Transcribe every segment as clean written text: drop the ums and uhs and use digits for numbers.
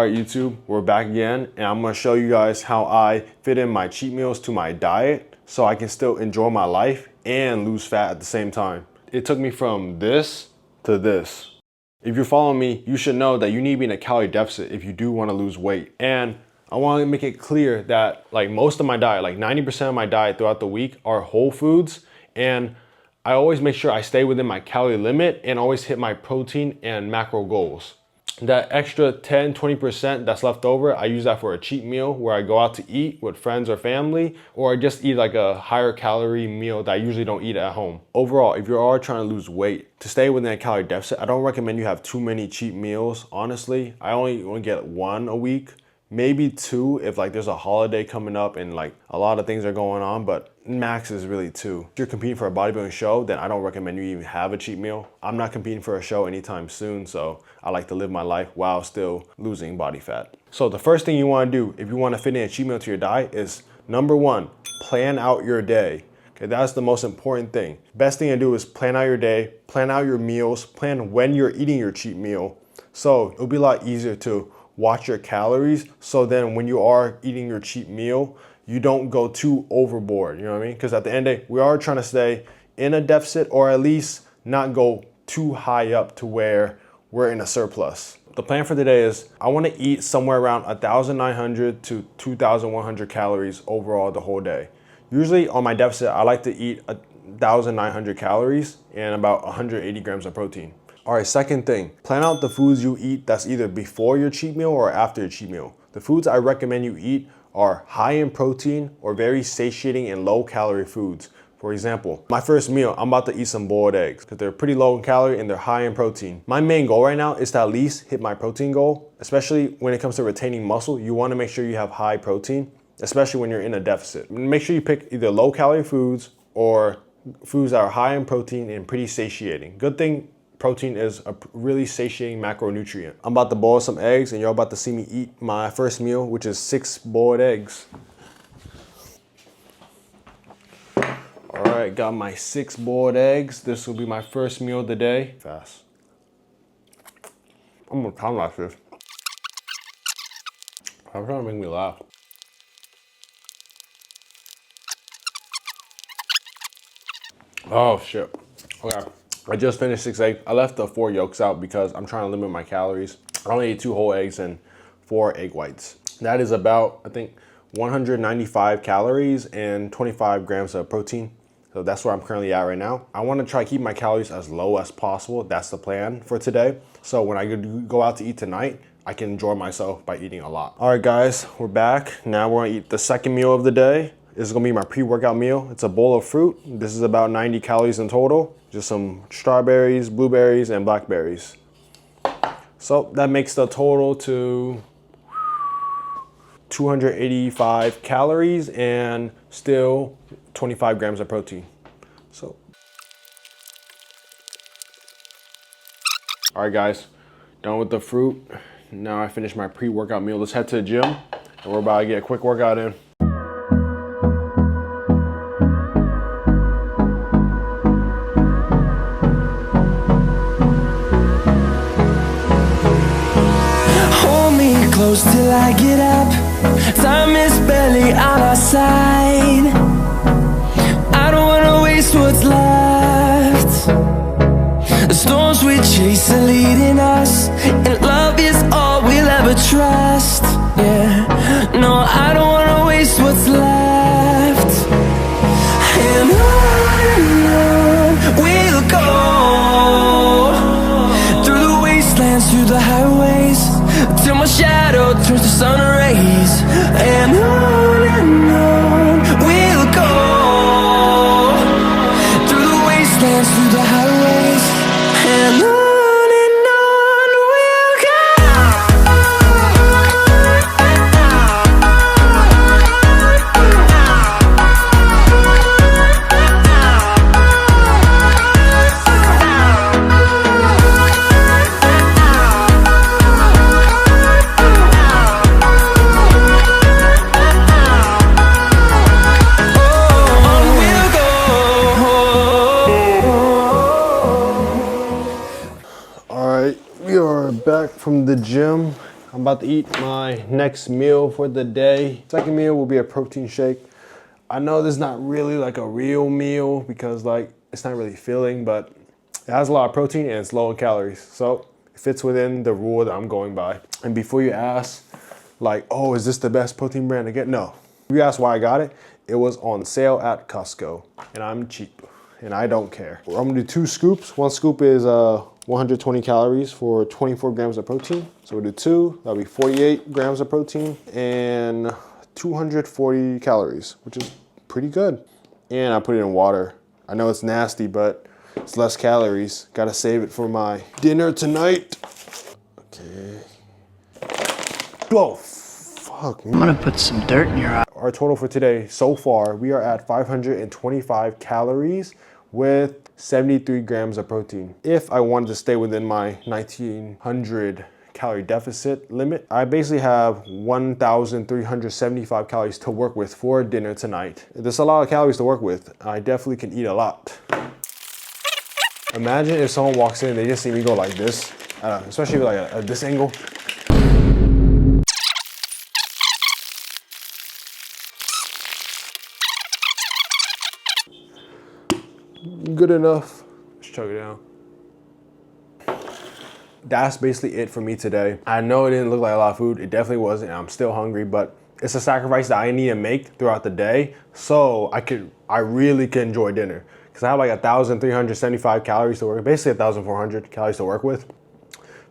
Alright YouTube, we're back again, and I'm going to show you guys how I fit in my cheat meals to my diet so I can still enjoy my life and lose fat at the same time. It took me from this to this. If you're following me, you should know that you need to be in a calorie deficit if you do want to lose weight. And I want to make it clear that like most of my diet, like 90% of my diet throughout the week are whole foods, and I always make sure I stay within my calorie limit and always hit my protein and macro goals. That extra 10-20% that's left over, I use that for a cheat meal where I go out to eat with friends or family, or I just eat like a higher calorie meal that I usually don't eat at home. Overall, if you are trying to lose weight, to stay within a calorie deficit, I don't recommend you have too many cheat meals, honestly. I only get one a week, maybe two if like there's a holiday coming up and like a lot of things are going on, but max is really two. If you're competing for a bodybuilding show, then I don't recommend you even have a cheat meal. I'm not competing for a show anytime soon, so I like to live my life while still losing body fat. So the first thing you want to do if you want to fit in a cheat meal to your diet is, number one, plan out your day. Okay, that's the most important thing. Best thing to do is plan out your day, plan out your meals, plan when you're eating your cheat meal. So it'll be a lot easier to watch your calories, so then when you are eating your cheat meal, you don't go too overboard, you know what I mean? Because at the end of the day, we are trying to stay in a deficit, or at least not go too high up to where we're in a surplus. The plan for today is I want to eat somewhere around 1,900 to 2,100 calories overall the whole day. Usually on my deficit, I like to eat 1,900 calories and about 180 grams of protein. All right, second thing, plan out the foods you eat that's either before your cheat meal or after your cheat meal. The foods I recommend you eat are high in protein or very satiating and low calorie foods. For example, my first meal, I'm about to eat some boiled eggs because they're pretty low in calorie and they're high in protein. My main goal right now is to at least hit my protein goal, especially when it comes to retaining muscle. You want to make sure you have high protein, especially when you're in a deficit. Make sure you pick either low calorie foods or foods that are high in protein and pretty satiating. Good thing, protein is a really satiating macronutrient. I'm about to boil some eggs and you're about to see me eat my first meal, which is 6 boiled eggs. All right, got my 6 boiled eggs. This will be my first meal of the day. Fast. I'm gonna time like this. I'm trying to make me laugh. Oh shit, okay. I just finished 6 eggs. I left the 4 yolks out because I'm trying to limit my calories. I only ate 2 whole eggs and 4 egg whites. That is about, I think, 195 calories and 25 grams of protein. So that's where I'm currently at right now. I want to try to keep my calories as low as possible. That's the plan for today. So when I go out to eat tonight, I can enjoy myself by eating a lot. All right, guys, we're back. Now we're gonna eat the second meal of the day. This is gonna be my pre-workout meal. It's a bowl of fruit. This is about 90 calories in total. Just some strawberries, blueberries, and blackberries. So that makes the total to 285 calories and still 25 grams of protein. So, all right guys, done with the fruit. Now I finished my pre-workout meal. Let's head to the gym and we're about to get a quick workout in. Close till I get up. Time is barely on our side. I don't wanna waste what's left. The storms we chase are leading us, and love is all we'll ever trust. Yeah, no, I don't wanna waste what's left. And on we'll go, through the wastelands, through the highways, till my shadow turns to sun rays. And on we'll go, through the wastelands, through the highways, and on we'll go. Back from the gym. I'm about to eat my next meal for the day. Second meal will be a protein shake. I know this is not really like a real meal because like it's not really filling, but it has a lot of protein and it's low in calories. So it fits within the rule that I'm going by. And before you ask, like, oh, is this the best protein brand to get? No. If you ask why I got it, it was on sale at Costco and I'm cheap and I don't care. I'm gonna do 2 scoops. 1 scoop is 120 calories for 24 grams of protein. So we'll do 2, that'll be 48 grams of protein and 240 calories, which is pretty good. And I put it in water. I know it's nasty, but it's less calories. Gotta save it for my dinner tonight. Okay. Whoa, fuck. I'm gonna put some dirt in your eye. Our total for today, so far, we are at 525 calories with 73 grams of protein. If I wanted to stay within my 1900 calorie deficit limit, I basically have 1,375 calories to work with for dinner tonight. There's a lot of calories to work with. I definitely can eat a lot. Imagine if someone walks in and they just see me go like this, especially like at this angle. Good enough. Let's chug it down. That's basically it for me today. I know it didn't look like a lot of food. It definitely wasn't. I'm still hungry, but it's a sacrifice that I need to make throughout the day so I really can enjoy dinner. Because I have like 1,375 calories to work, basically 1,400 calories to work with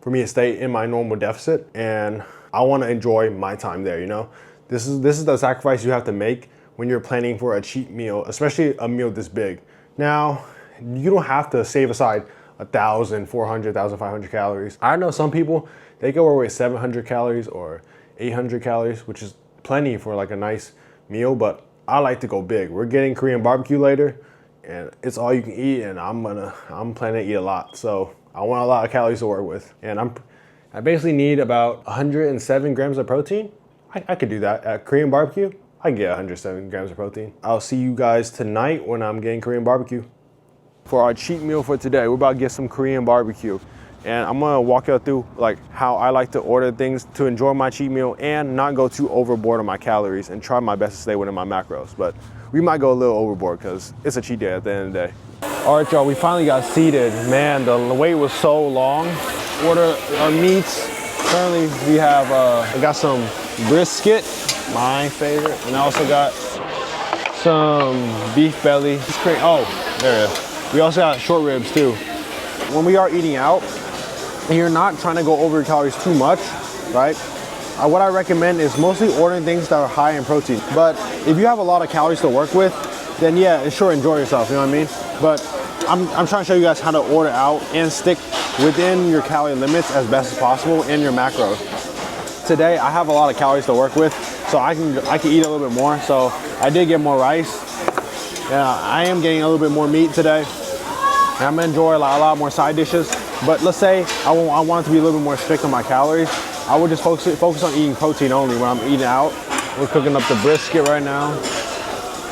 for me to stay in my normal deficit. And I want to enjoy my time there, you know? This is the sacrifice you have to make when you're planning for a cheat meal, especially a meal this big. Now, you don't have to save aside 1,400, 1,500 calories. I know some people, they go away with 700 calories or 800 calories, which is plenty for like a nice meal, but I like to go big. We're getting Korean barbecue later, and it's all you can eat, and I'm planning to eat a lot. So I want a lot of calories to work with. And I basically need about 107 grams of protein. I could do that at Korean barbecue. I can get 107 grams of protein. I'll see you guys tonight when I'm getting Korean barbecue. For our cheat meal for today, we're about to get some Korean barbecue. And I'm gonna walk you through like how I like to order things to enjoy my cheat meal and not go too overboard on my calories and try my best to stay within my macros. But we might go a little overboard because it's a cheat day at the end of the day. All right, y'all, we finally got seated. Man, the wait was so long. Order our meats. Currently, we have, I got some brisket, my favorite, and I also got some beef belly. Oh, there it is. We also got short ribs too. When we are eating out, and you're not trying to go over your calories too much, right? What I recommend is mostly ordering things that are high in protein. But if you have a lot of calories to work with, then yeah, sure, enjoy yourself, you know what I mean? But I'm trying to show you guys how to order out and stick within your calorie limits as best as possible in your macros. Today, I have a lot of calories to work with, so I can eat a little bit more. So I did get more rice. Yeah, I am getting a little bit more meat today. And I'm gonna enjoy a lot more side dishes. But let's say I want it to be a little bit more strict on my calories. I would just focus on eating protein only when I'm eating out. We're cooking up the brisket right now.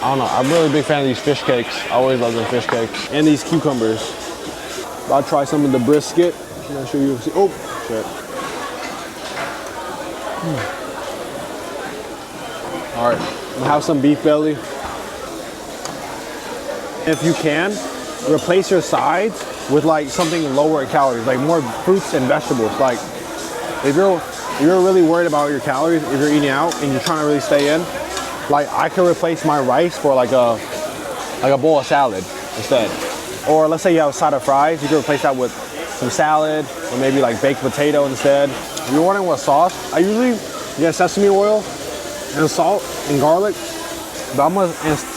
I don't know, I'm really a big fan of these fish cakes. I always love them fish cakes. And these cucumbers. I'll try some of the brisket. I'm not sure you can see. Oh, shit. All right, I'm gonna have some beef belly. If you can, replace your sides with like something lower in calories, like more fruits and vegetables. Like if you're really worried about your calories, if you're eating out and you're trying to really stay in, like I could replace my rice for like a bowl of salad instead. Or let's say you have a side of fries, you can replace that with some salad or maybe like baked potato instead. If you're wondering what sauce, I usually get sesame oil and salt and garlic, but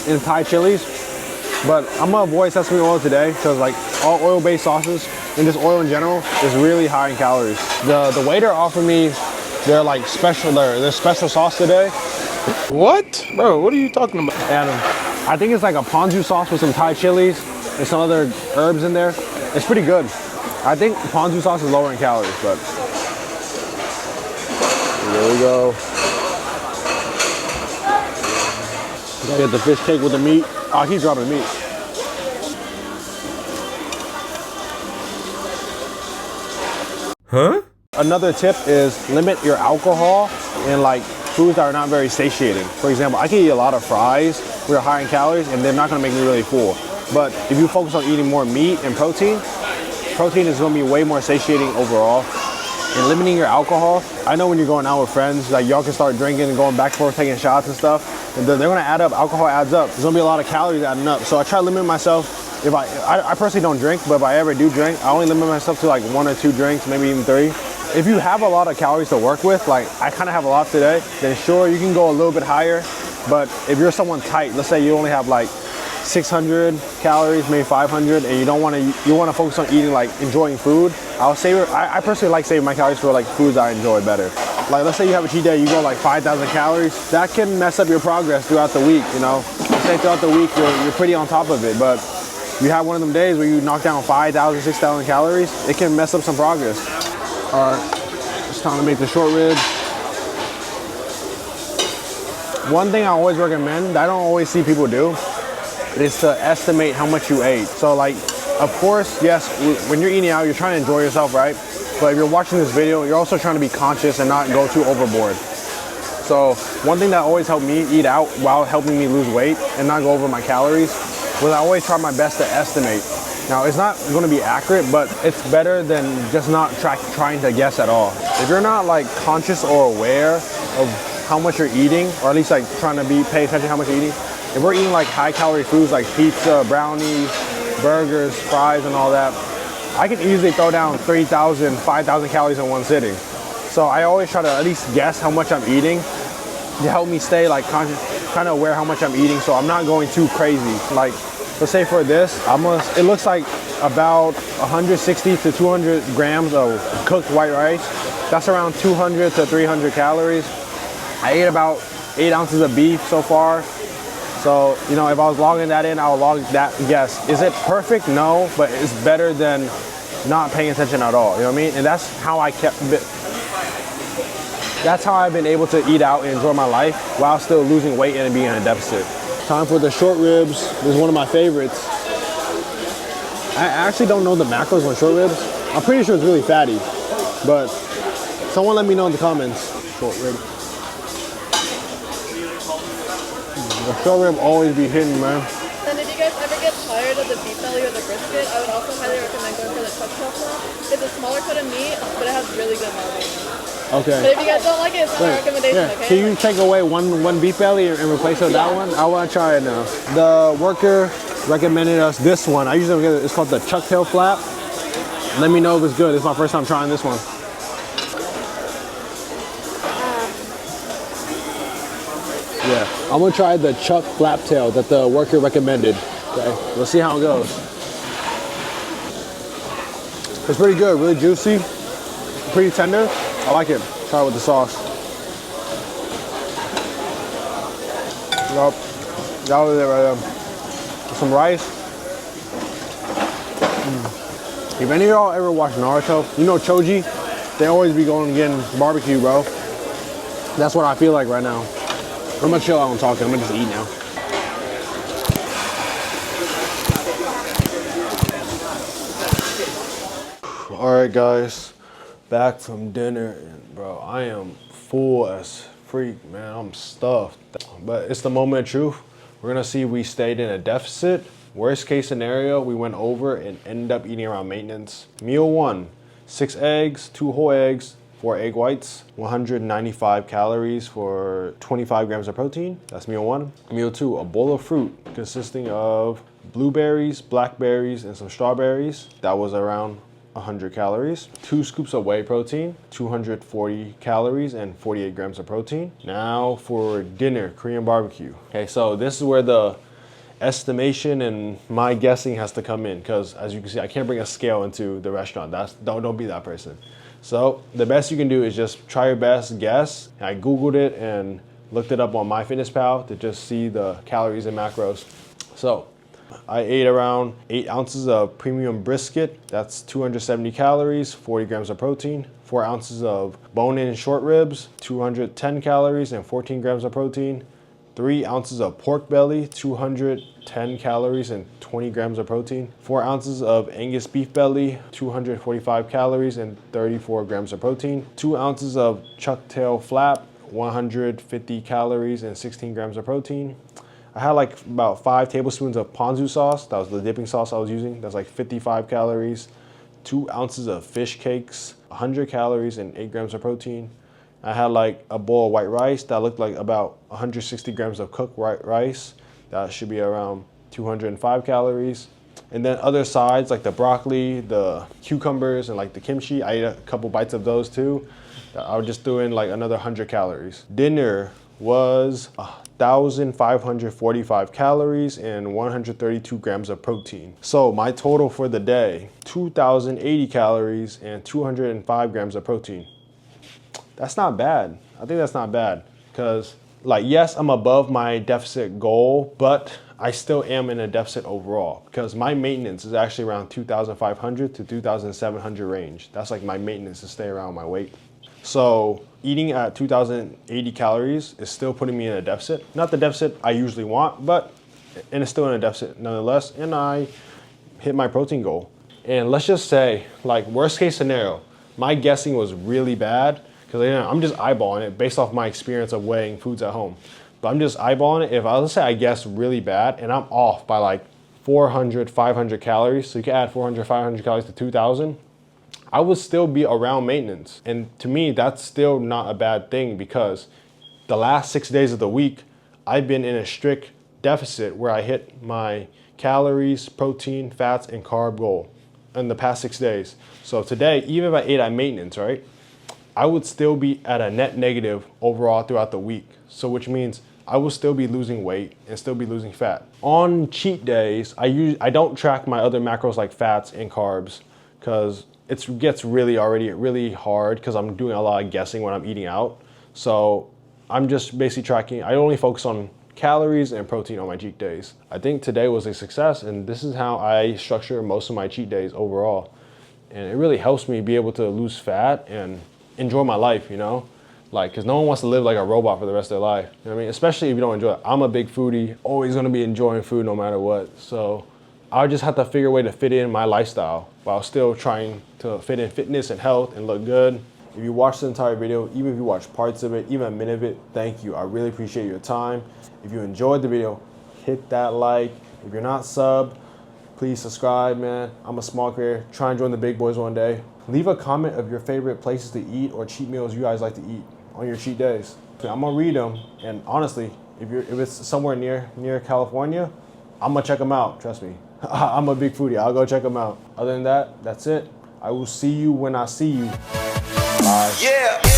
and Thai chilies. But I'm gonna avoid sesame oil today because like all oil-based sauces and just oil in general is really high in calories. The waiter offered me their special sauce today. What? Bro, what are you talking about? And I think it's like a ponzu sauce with some Thai chilies and some other herbs in there. It's pretty good. I think ponzu sauce is lower in calories, but there we go. Get the fish cake with the meat. Oh, he's dropping meat. Huh? Another tip is limit your alcohol in like foods that are not very satiating. For example, I can eat a lot of fries, which are high in calories, and they're not gonna make me really full. But if you focus on eating more meat and protein is gonna be way more satiating overall. And limiting your alcohol, I know when you're going out with friends, like y'all can start drinking and going back and forth, taking shots and stuff, and they're gonna add up, alcohol adds up. There's gonna be a lot of calories adding up. So I try to limit myself. If I personally don't drink, but if I ever do drink, I only limit myself to like 1 or 2 drinks, maybe even 3. If you have a lot of calories to work with, like I kind of have a lot today, then sure, you can go a little bit higher. But if you're someone tight, let's say you only have like 600 calories, maybe 500, and you want to focus on eating, like enjoying food, I personally like saving my calories for like foods I enjoy better. Like let's say you have a cheat day, you go like 5,000 calories, that can mess up your progress throughout the week, you know. Let's say throughout the week you're pretty on top of it, but you have one of them days where you knock down 5,000, 6,000 calories, it can mess up some progress. All right, it's time to make the short ribs. One thing I always recommend that I don't always see people do is to estimate how much you ate. So like, of course, yes, when you're eating out, you're trying to enjoy yourself, right? But if you're watching this video, you're also trying to be conscious and not go too overboard. So one thing that always helped me eat out while helping me lose weight and not go over my calories was I always try my best to estimate. Now, it's not going to be accurate, but it's better than just not trying to guess at all. If you're not like conscious or aware of how much you're eating, or at least like trying to pay attention to how much you're eating, if we're eating like high calorie foods like pizza, brownies, burgers, fries, and all that, I can easily throw down 3,000, 5,000 calories in one sitting. So I always try to at least guess how much I'm eating to help me stay like conscious, kind of aware how much I'm eating, so I'm not going too crazy. Like, let's say for this, it looks like about 160 to 200 grams of cooked white rice. That's around 200 to 300 calories. I ate about 8 ounces of beef so far. So, you know, if I was logging that in, I would log that guess. Is it perfect? No, but it's better than not paying attention at all, you know what I mean? And that's how I've been able to eat out and enjoy my life while still losing weight and being in a deficit. Time for the short ribs. This is one of my favorites. I actually don't know the macros on short ribs. I'm pretty sure it's really fatty, but someone let me know in the comments. Short rib. The short rib always be hitting, man. And if you guys ever get tired of the beef belly or the brisket, I would also highly recommend going for the chuck flap. It's a smaller cut of meat, but it has really good marrow. Okay. But if you guys don't like it, it's not a recommendation, okay? Can you take away one beef belly and replace it with that one? I want to try it now. The worker recommended us this one. I usually get it. It's called the chuck tail flap. Let me know if it's good. It's my first time trying this one. Yeah, I'm gonna try the chuck flap tail that the worker recommended. Okay, let's see how it goes. It's pretty good, really juicy, pretty tender. I like it. Try it with the sauce. Yup, that was it right there. With some rice. If any of y'all ever watch Naruto, you know Choji? They always be going and getting barbecue, bro. That's what I feel like right now. I'm gonna chill out and talking. I'm gonna just eat now. All right, guys, back from dinner, and bro, I am full as freak, man. I'm stuffed, but it's the moment of truth. We're gonna see if we stayed in a deficit. Worst case scenario, we went over and ended up eating around maintenance. Meal 1, 6 eggs, 2 whole eggs, 4 egg whites, 195 calories for 25 grams of protein. That's meal 1. Meal 2, a bowl of fruit consisting of blueberries, blackberries, and some strawberries. That was around 100 calories. 2 scoops of whey protein, 240 calories and 48 grams of protein. Now for dinner, Korean barbecue. Okay, so this is where the estimation and my guessing has to come in, because as you can see, I can't bring a scale into the restaurant. Don't be that person. So the best you can do is just try your best guess. I Googled it and looked it up on MyFitnessPal to just see the calories and macros. So I ate around 8 ounces of premium brisket. That's 270 calories, 40 grams of protein. 4 ounces of bone-in short ribs, 210 calories and 14 grams of protein. 3 ounces of pork belly, 210 calories and 20 grams of protein. 4 ounces of Angus beef belly, 245 calories and 34 grams of protein. 2 ounces of chuck tail flap, 150 calories and 16 grams of protein. I had like about 5 tablespoons of ponzu sauce. That was the dipping sauce I was using. That's like 55 calories. 2 ounces of fish cakes, 100 calories and 8 grams of protein. I had like a bowl of white rice that looked like about 160 grams of cooked white rice. That should be around 205 calories. And then other sides like the broccoli, the cucumbers, and like the kimchi, I ate a couple bites of those too. I would just throw in like another 100 calories. Dinner was 1,545 calories and 132 grams of protein. So my total for the day, 2,080 calories and 205 grams of protein. That's not bad. I think that's not bad because, like, yes, I'm above my deficit goal, but I still am in a deficit overall because my maintenance is actually around 2,500 to 2,700 range. That's like my maintenance to stay around my weight. So eating at 2,080 calories is still putting me in a deficit. Not the deficit I usually want, and it's still in a deficit nonetheless. And I hit my protein goal. And let's just say, like, worst case scenario, my guessing was really bad. Because I'm just eyeballing it based off my experience of weighing foods at home. But I'm just eyeballing it. If let's say I guess really bad and I'm off by like 400, 500 calories, so you can add 400, 500 calories to 2,000, I would still be around maintenance. And to me, that's still not a bad thing because the last 6 days of the week, I've been in a strict deficit where I hit my calories, protein, fats, and carb goal in the past 6 days. So today, even if I ate at maintenance, right? I would still be at a net negative overall throughout the week. So which means I will still be losing weight and still be losing fat. On cheat days, I don't track my other macros like fats and carbs because it gets really hard because I'm doing a lot of guessing when I'm eating out. So I'm just basically tracking, I only focus on calories and protein on my cheat days. I think today was a success and this is how I structure most of my cheat days overall. And it really helps me be able to lose fat and enjoy my life, you know? Like, because no one wants to live like a robot for the rest of their life. You know what I mean? Especially if you don't enjoy it. I'm a big foodie, always gonna be enjoying food no matter what. So I just have to figure a way to fit in my lifestyle while still trying to fit in fitness and health and look good. If you watched the entire video, even if you watched parts of it, even a minute of it, thank you. I really appreciate your time. If you enjoyed the video, hit that like. If you're not subbed, please subscribe, man. I'm a small creator, trying to join the big boys one day. Leave a comment of your favorite places to eat or cheat meals you guys like to eat on your cheat days. I'm gonna read them, and honestly, if it's somewhere near California, I'm gonna check them out, trust me. I'm a big foodie, I'll go check them out. Other than that, that's it. I will see you when I see you. Bye. Yeah.